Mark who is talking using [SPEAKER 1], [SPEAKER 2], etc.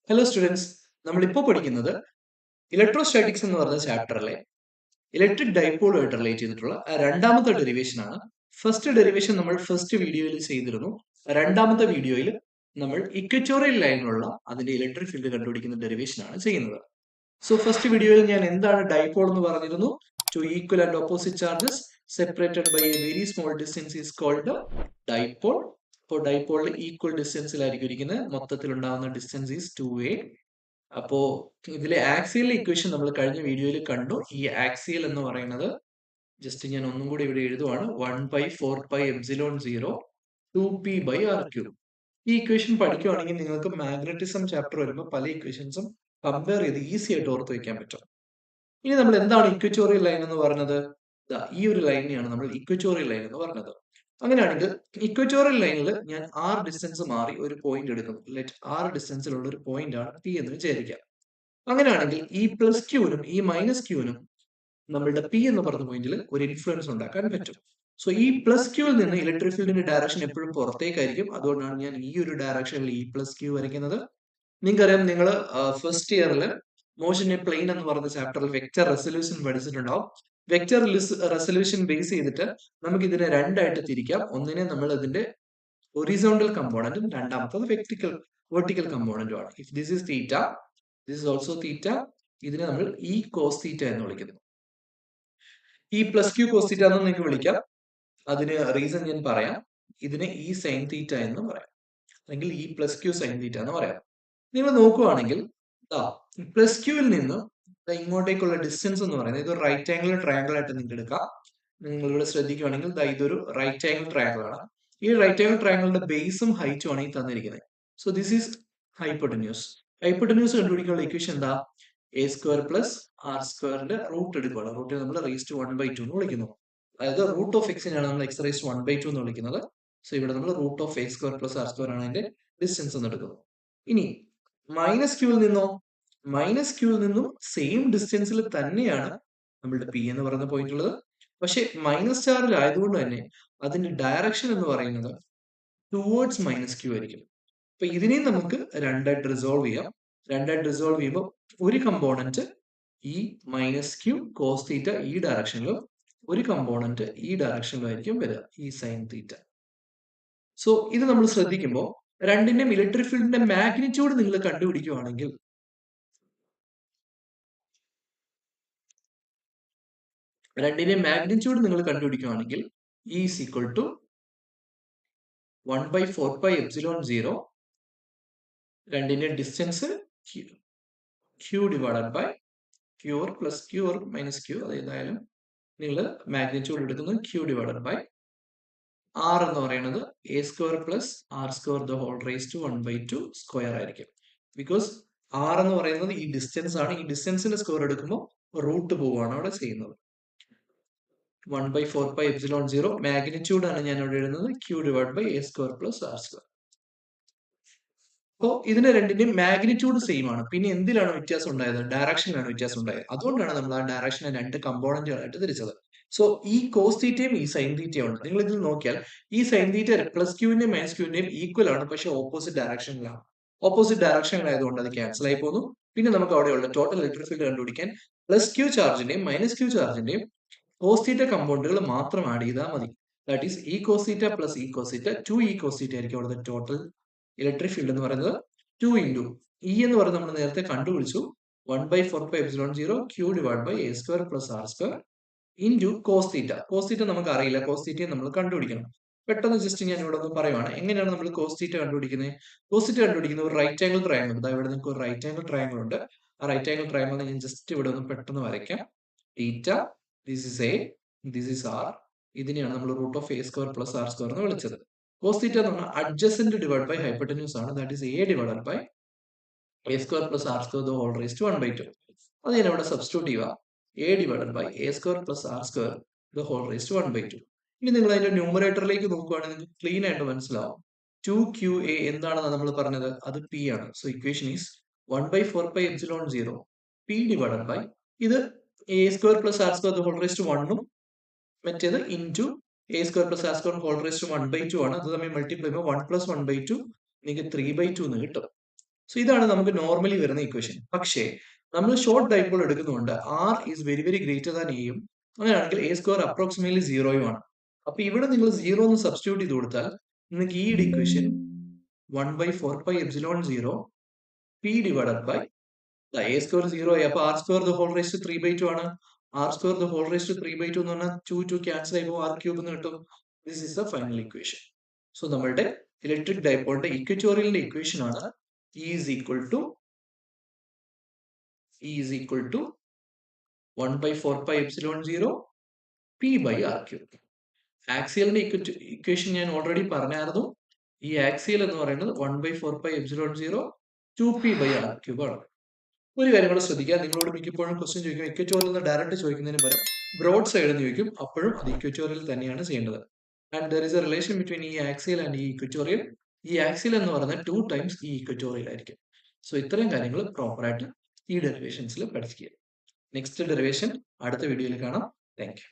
[SPEAKER 1] Hello students, നമ്മളിപ്പോൾ പഠിക്കുന്നത് electrostatics എന്ന് പറഞ്ഞ ചാപ്റ്ററിലെ ഇലക്ട്രിക് ഡൈപോളുമായിട്ട് റിലേറ്റ് ചെയ്തിട്ടുള്ള രണ്ടാമത്തെ ഡെറിവേഷൻ ആണ്. ഫസ്റ്റ് ഡെറിവേഷൻ നമ്മൾ ഫസ്റ്റ് വീഡിയോയിൽ ചെയ്തിരുന്നു. രണ്ടാമത്തെ വീഡിയോയിൽ നമ്മൾ ഇക്വറ്റോറിയൽ ലൈനിലുള്ള അതിന്റെ ഇലക്ട്രിക് ഫീൽഡ് കണ്ടുപിടിക്കുന്ന ഡെറിവേഷൻ ആണ് ചെയ്യുന്നത്. സോ ഫസ്റ്റ് വീഡിയോയിൽ ഞാൻ എന്താണ് ഡൈപോൾ എന്ന് പറഞ്ഞിരുന്നു. Two equal and opposite charges separated by a very small distance is called dipole. അപ്പോൾ ഡൈപോളിൽ ഈക്വൽ ഡിസ്റ്റൻസിലായിരിക്കും ഇരിക്കുന്നത്. മൊത്തത്തിൽ ഉണ്ടാകുന്ന ഡിസ്റ്റൻസ് ഈസ് 2a. അപ്പോ ഇതിലെ ആക്സിയൽ ഇക്വേഷൻ നമ്മൾ കഴിഞ്ഞ വീഡിയോയിൽ കണ്ടു. ഈ ആക്സിയൽ എന്ന് പറയുന്നത് ജസ്റ്റ് ഞാൻ ഒന്നും കൂടി ഇവിടെ എഴുതുവാണ്. 1/4πε0 2p/r³. ഈ ഇക്വേഷൻ പഠിക്കുവാണെങ്കിൽ നിങ്ങൾക്ക് മാഗ്നറ്റിസം ചാപ്റ്റർ വരുമ്പോൾ പല ഇക്വേഷൻസും കമ്പയർ ചെയ്ത് ഈസി ആയിട്ട് ഓർത്ത് വെക്കാൻ പറ്റും. ഇനി നമ്മൾ എന്താണ് ഇക്വറ്റോറിയൽ ലൈൻ എന്ന് പറഞ്ഞത്? ഈ ഒരു ലൈനെയാണ് നമ്മൾ ഇക്വറ്റോറിയൽ ലൈൻ എന്ന് പറഞ്ഞത്. അങ്ങനെയാണെങ്കിൽ ഇക്വറ്റോറിയൽ ലൈനിൽ ഞാൻ r ഡിസ്റ്റൻസ് മാറി ഒരു പോയിന്റ് എടുക്കുന്നു. ലെറ്റ് r ഡിസ്റ്റൻസിലുള്ള ഒരു പോയിന്റ് ആണ് p എന്ന് വിചാരിക്കാം. അങ്ങനെയാണെങ്കിൽ ഈ പ്ലസ് ക്യൂനും ഈ മൈനസ് ക്യൂനും നമ്മളുടെ പി എന്ന് പറഞ്ഞ പോയിന്റിൽ ഒരു ഇൻഫ്ലുവൻസ് ഉണ്ടാക്കാൻ പറ്റും. സോ ഈ പ്ലസ് ക്യൂവിൽ നിന്ന് ഇലക്ട്രിക് ഫീൽഡിന്റെ ഡയറക്ഷൻ എപ്പോഴും പുറത്തേക്കായിരിക്കും. അതുകൊണ്ടാണ് ഞാൻ ഈ ഒരു ഡയറക്ഷനിൽ ഈ പ്ലസ് ക്യൂ വരയ്ക്കുന്നത്. നിങ്ങൾക്കറിയാം, നിങ്ങൾ ഫസ്റ്റ് ഇയറിൽ മോഷൻ എ പ്ലെയിൻ എന്ന് പറയുന്ന ചാപ്റ്ററിൽ വെക്റ്റർ റെസൊല്യൂഷൻ പഠിച്ചിട്ടുണ്ടാവും. വെക്റ്റർ റെസൊല്യൂഷൻ ബേസ് ചെയ്തിട്ട് നമുക്ക് ഇതിനെ രണ്ടായിട്ട് തിരിക്കാം. ഒന്നിനെ നമ്മൾ ഇതിന്റെ ഒറിസോണ്ടൽ കമ്പോണന്റും രണ്ടാമത്തത് വെർട്ടിക്കൽ കമ്പോണന്റും ആണ്. If this is theta, this is also theta. ഇതിനെ നമ്മൾ ഈ കോസ് തീറ്റ എന്ന് വിളിക്കുന്നു. ഈ പ്ലസ് ക്യൂ കോസ് തീറ്റ എന്ന് നിങ്ങൾക്ക് വിളിക്കാം. അതിന് റീസൺ ഞാൻ പറയാം. ഇതിനെ ഈ സൈൻ തീറ്റ എന്ന് പറയാം, അല്ലെങ്കിൽ ഈ പ്ലസ് ക്യൂ സൈൻ തീറ്റ എന്ന് പറയാം. നിങ്ങൾ നോക്കുവാണെങ്കിൽ പ്ലസ് ക്യൂവിൽ നിന്ന് ഇങ്ങോട്ടേക്കുള്ള ഡിസ്റ്റൻസ് എന്ന് പറയുന്നത് ഇത് റൈറ്റ് ആംഗിൾ ട്രയാംഗിൾ ആയിട്ട് നിങ്ങൾക്ക് എടുക്കാം. നിങ്ങൾ ഇവിടെ ശ്രദ്ധിക്കുകയാണെങ്കിൽ ഇതൊരു റൈറ്റ് ആംഗിൾ ട്രയാംഗിൾ ആണ്. ഈ റൈറ്റ് ആംഗിൾ ട്രയാംഗിളിന്റെ ബേസും ഹൈറ്റും ആണ് ഈ തന്നിരിക്കുന്നത്. So this is hypotenuse. Hypotenuse കണ്ടുപിടിക്കാനുള്ള ഇക്വേഷൻ എന്താ? a² + r² റൂട്ട് എടുക്കുകയാണ്. റൂട്ട് നമ്മൾ റേസ്റ്റ് 1/2 എന്ന് വിളിക്കുന്നു. അതായത് റൂട്ട് ഓഫ് എക്സിനാണ് നമ്മൾ x റേസ്റ്റ് 1/2 എന്ന് വിളിക്കുന്നത്. സോ ഇവിടെ നമ്മൾ റൂട്ട് ഓഫ് a² + r² ആണ് അതിന്റെ ഡിസ്റ്റൻസ് എന്ന് എടുക്കുന്നത്. ഇനി മൈനസ് ക്യൂവിൽ നിന്നും സെയിം ഡിസ്റ്റൻസിൽ തന്നെയാണ് നമ്മളുടെ പി എന്ന് പറയുന്ന പോയിന്റ് ഉള്ളത്. പക്ഷെ മൈനസ് ചാർജ് ആയതുകൊണ്ട് തന്നെ അതിന്റെ ഡയറക്ഷൻ എന്ന് പറയുന്നത് ടുവേർഡ്സ് മൈനസ് ക്യൂ ആയിരിക്കും. അപ്പൊ ഇതിനെയും നമുക്ക് രണ്ടായിട്ട് റിസോൾവ് ചെയ്യാം. രണ്ടായിട്ട് റിസോൾവ് ചെയ്യുമ്പോൾ ഒരു കമ്പോണന്റ് ഈ മൈനസ് ക്യൂ കോസ് തീറ്റ ഈ ഡയറക്ഷനിലും ഒരു കമ്പോണന്റ് ഈ ഡയറക്ഷനിലും ആയിരിക്കും വരിക, ഈ സൈൻ തീറ്റ. സോ ഇത് നമ്മൾ ശ്രദ്ധിക്കുമ്പോൾ രണ്ടിന്റെയും ഇലക്ട്രിക് ഫീൽഡിന്റെ മാഗ്നിറ്റ്യൂഡ് നിങ്ങൾ കണ്ടുപിടിക്കുകയാണെങ്കിൽ E is equal to 1/4πε0 രണ്ടിന്റെ distance q divided by q plus q minus q. അതായത് നിങ്ങൾ മാഗ്നിറ്റ്യൂഡ് എടുക്കുന്നത് q ഡിവൈഡഡ് ബൈ r എന്ന് പറയുന്നത് a² + r² the whole raised to 1/2 square ആയിരിക്കും. ബിക്കോസ് r എന്ന് പറയുന്നത് ഈ ഡിസ്റ്റൻസ് ആണ്. ഈ ഡിസ്റ്റൻസിന്റെ സ്ക്വയർ എടുക്കുമ്പോൾ റൂട്ട് പോവുകയാണ് അവിടെ ചെയ്യുന്നത്. 1/4πε0 മാഗ്നിറ്റ്യൂഡ് ആണ് ഞാൻ ഇവിടെ എഴുതുന്നത് q divide by a² + r². അപ്പോൾ ഇതിന് രണ്ടിന്റെയും മാഗ്നിറ്റ്യൂഡ് സെയിം ആണ്. പിന്നെ എന്തിലാണ് വ്യത്യാസം ഉണ്ടായത്? ഡയറക്ഷനിലാണ് വ്യത്യാസം ഉണ്ടായത്. അതുകൊണ്ടാണ് നമ്മൾ ആ ഡയറക്ഷനെ രണ്ട് കമ്പോണന്റുകളായിട്ട് തിരിച്ചത്. സോ ഈ കോസ് തീറ്റയും ഈ സൈൻ തീറ്റയും ഉണ്ട്. നിങ്ങൾ ഇതിൽ നോക്കിയാൽ ഈ സൈൻ തീറ്റ പ്ലസ് ക്യൂവിന്റെയും മൈനസ് ക്യൂവിന്റെയും ഈക്വൽ ആണ്, പക്ഷെ ഓപ്പോസിറ്റ് ഡയറക്ഷനിലാണ്. ഓപ്പോസിറ്റ് ഡയറക്ഷനിലായതുകൊണ്ട് അത് ക്യാൻസൽ ആയി പോകുന്നു. പിന്നെ നമുക്ക് അവിടെയുള്ള ടോട്ടൽ ഇലക്ട്രിക് ഫീൽഡ് കണ്ടുപിടിക്കാൻ പ്ലസ് ക്യൂ ചാർജിന്റെയും മൈനസ് ക്യൂ ചാർജിന്റെയും കോസ് തീറ്റ കമ്പോണന്റുകൾ മാത്രം ആഡ് ചെയ്താൽ മതി. That is E cos theta plus E cos theta 2e cos theta ആയിരിക്കും അവിടുത്തെ ടോട്ടൽ ഇലക്ട്രിക് ഫീൽഡ് എന്ന് പറയുന്നത്. 2 ഇൻറ്റു ഇ എന്ന് പറയുന്നത് നമ്മൾ നേരത്തെ കണ്ടുപിടിച്ചു, 1/4πε0 q divide by a² + r² into cos theta. Cos theta നമുക്ക് അറിയില്ല, കോസ് തീറ്റയെ നമ്മൾ കണ്ടുപിടിക്കണം. പെട്ടെന്ന് ജസ്റ്റ് ഞാൻ ഇവിടെ ഒന്ന് പറയുവാണ് എങ്ങനെയാണ് നമ്മൾ കോസ് തീറ്റ കണ്ടുപിടിക്കുന്നത്. കോസ് തീറ്റ കണ്ടുപിടിക്കുന്നത് ഒരു റൈറ്റ് ആംഗിൾ ട്രയാംഗിൾ. ഇവിടെ നിങ്ങൾക്ക് ഒരു റൈറ്റ് ആംഗിൾ ട്രയാംഗിൾ ഉണ്ട്. ആ റൈറ്റ് ആംഗിൾ ട്രയാംഗിളിനെ ഞാൻ ജസ്റ്റ് ഇവിടെ ഒന്ന് പെട്ടെന്ന് വരയ്ക്കാം. Theta, this is a, this is r. ഇതിനെയാണ് നമ്മൾ റൂട്ട് ഓഫ് a² + r² എന്ന് വിളിച്ചത്. കോസ് തീറ്റ എന്ന് പറഞ്ഞാൽ അഡ്ജസന്റ് ഡിവൈഡ് ബൈ ഹൈപ്പോട്ടന്യൂസ് ആണ്. That is a divided by a² + r² the whole raised to 1/2. അത് ഞാൻ ഇവിടെ സബ്സ്റ്റിറ്റ്യൂട്ട് ചെയ്യുക. a divided by a² + r² the whole raised to 1/2. ഇനി നിങ്ങൾ അതിന്റെ ന്യൂമറേറ്ററിലേക്ക് നോക്കുകയാണെങ്കിൽ നിങ്ങൾക്ക് ക്ലീൻ ആയിട്ട് മനസ്സിലാവും 2qa എന്താണെന്ന് നമ്മൾ പറഞ്ഞത്, അത് p ആണ്. So equation is 1/4πε0 p divided by ഇത് a² + r² the whole raised to 1 ഉം മറ്റേത് into a² + r² whole raised to 1/2 ആണ്. അത് തമ്മിൽ മൾട്ടിപ്ലൈ ചെയ്യുമ്പോൾ 1 + 1/2 നിങ്ങൾക്ക് 3/2 എന്ന് കിട്ടും. സോ ഇതാണ് നമുക്ക് നോർമലി വരുന്ന ഇക്വേഷൻ. പക്ഷേ നമ്മൾ ഷോർട്ട് ഡൈപോൾ എടുക്കുന്നതുകൊണ്ട് R is very very greater than എയും, അങ്ങനെയാണെങ്കിൽ എ സ്ക്വയർ അപ്രോക്സിമേറ്റ്ലി സീറോയും ആണ്. അപ്പൊ ഇവിടെ നിങ്ങൾ സീറോ എന്ന് സബ്സ്റ്റിറ്റ്യൂട്ട് ചെയ്ത് കൊടുത്താൽ നിങ്ങൾക്ക് ഈ equation 1/4πε0 P divided by A square zero ആയി. അപ്പൊ R square the whole raise to 3/2 ആണ്. R square the whole raise to 3/2 എന്ന് പറഞ്ഞാൽ 2 ക്യാൻസൽ ആയി പോകും, ആർ ക്യൂബ് എന്ന് കിട്ടും. This is the final equation. So നമ്മളുടെ ഇലക്ട്രിക് ഡൈപോളിന്റെ ഇക്വറ്റോറിയലിന്റെ ഇക്വേഷൻ ആണ് E is equal to 1/4πε0 P by R cube. ആക്സിയലിന്റെ ഇക്വേഷൻ ഞാൻ ഓൾറെഡി പറഞ്ഞായിരുന്നു. ഈ ആക്സിയൽ എന്ന് പറയുന്നത് 1/4πε0 2p by R cube ആണ്. ഒരു കാര്യം കൂടെ ശ്രദ്ധിക്കുക, നിങ്ങളോട് മിക്കപ്പോഴും ക്വസ്റ്റ്യൻ ചോദിക്കും ഇക്വറ്റോറിയൽ നിന്ന് ഡയറക്റ്റ് ചോദിക്കുന്നതിന് പകരം ബ്രോഡ് സൈഡ് എന്ന് ചോദിക്കും. അപ്പോഴും അത് ഇക്വറ്റോറിയൽ തന്നെയാണ് ചെയ്യേണ്ടത്. And there is A relation between ഈ ആക്സിയൽ ആൻഡ് ഈ ഇക്വറ്റോറിയൽ. ഈ ആക്സിയൽ എന്ന് പറയുന്നത് 2 ടൈംസ് ഈ ഇക്വറ്റോറിയൽ ആയിരിക്കും. സോ ഇത്രയും കാര്യങ്ങൾ പ്രോപ്പറായിട്ട് ഈ ഡെറിവേഷൻസിൽ പഠിക്കുക. നെക്സ്റ്റ് ഡെറിവേഷൻ അടുത്ത വീഡിയോയിൽ കാണാം. Thank you.